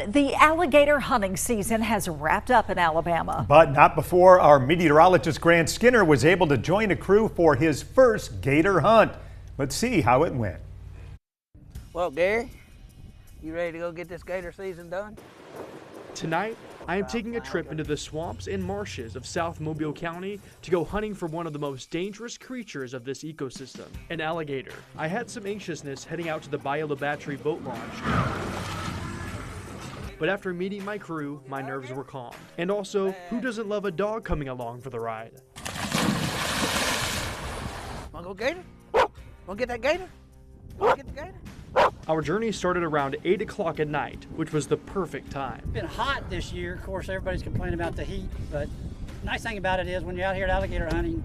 everyone. The alligator hunting season has wrapped up in Alabama. But not before our meteorologist Grant Skinner was able to join a crew for his first gator hunt. Let's see how it went. Well, Gary, you ready to go get this gator season done? Tonight, I am taking a trip into the swamps and marshes of South Mobile County to go hunting for one of the most dangerous creatures of this ecosystem, an alligator. I had some anxiousness heading out to the Bayou La Battery boat launch. But after meeting my crew, my nerves were calmed. And also, who doesn't love a dog coming along for the ride? Wanna go gator? Wanna get that gator? Wanna get the gator? Our journey started around 8 o'clock at night, which was the perfect time. It's been hot this year. Of course, everybody's complaining about the heat, but the nice thing about it is when you're out here at alligator hunting,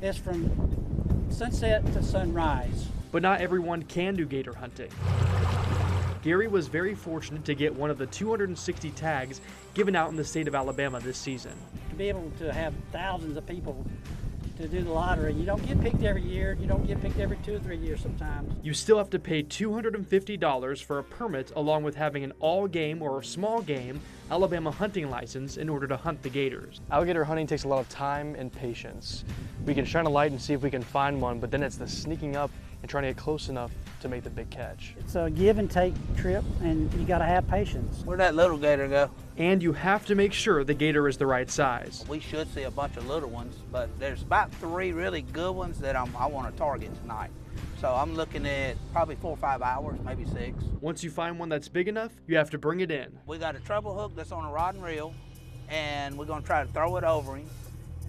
it's from sunset to sunrise. But not everyone can do gator hunting. Gary was very fortunate to get one of the 260 tags given out in the state of Alabama this season. To be able to have thousands of people to do the lottery, you don't get picked every year, you don't get picked every 2 or 3 years sometimes. You still have to pay $250 for a permit along with having an all-game or small game Alabama hunting license in order to hunt the gators. Alligator hunting takes a lot of time and patience. We can shine a light and see if we can find one, but then it's the sneaking up and trying to get close enough to make the big catch. It's a give and take trip, and you gotta have patience. Where'd that little gator go? And you have to make sure the gator is the right size. We should see a bunch of little ones, but there's about 3 really good ones that I want to target tonight. So I'm looking at probably 4 or 5 hours, maybe 6. Once you find one that's big enough, you have to bring it in. We got a treble hook that's on a rod and reel, and we're gonna try to throw it over him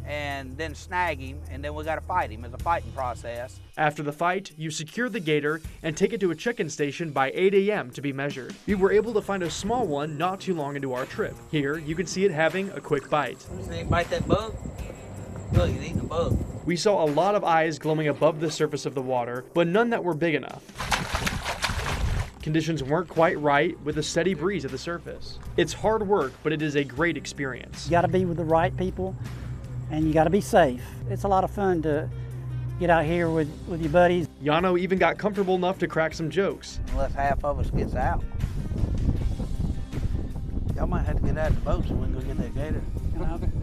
and then snag him, and then we gotta fight him. It's a fighting process. After the fight, you secure the gator and take it to a check-in station by 8 a.m. to be measured. We were able to find a small one not too long into our trip. Here, you can see it having a quick bite. See him bite that bug? Look, he's eating a bug. We saw a lot of eyes glowing above the surface of the water, but none that were big enough. Conditions weren't quite right with a steady breeze at the surface. It's hard work, but it is a great experience. You gotta be with the right people, and you gotta be safe. It's a lot of fun to get out here with your buddies. Yano even got comfortable enough to crack some jokes. Unless half of us gets out. Y'all might have to get out of the boat so we can go get that gator.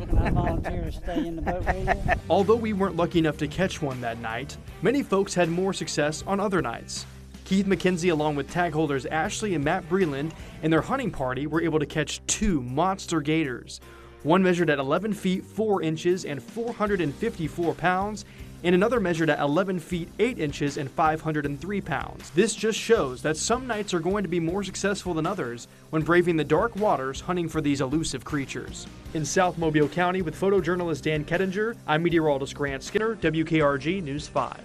Can I volunteer to stay in the boat with you? Although we weren't lucky enough to catch one that night, many folks had more success on other nights. Keith McKenzie, along with tag holders Ashley and Matt Breland and their hunting party, were able to catch 2 monster gators. One measured at 11 feet 4 inches and 454 pounds, and another measured at 11 feet 8 inches and 503 pounds. This just shows that some nights are going to be more successful than others when braving the dark waters hunting for these elusive creatures. In South Mobile County with photojournalist Dan Kettinger, I'm meteorologist Grant Skinner, WKRG News 5.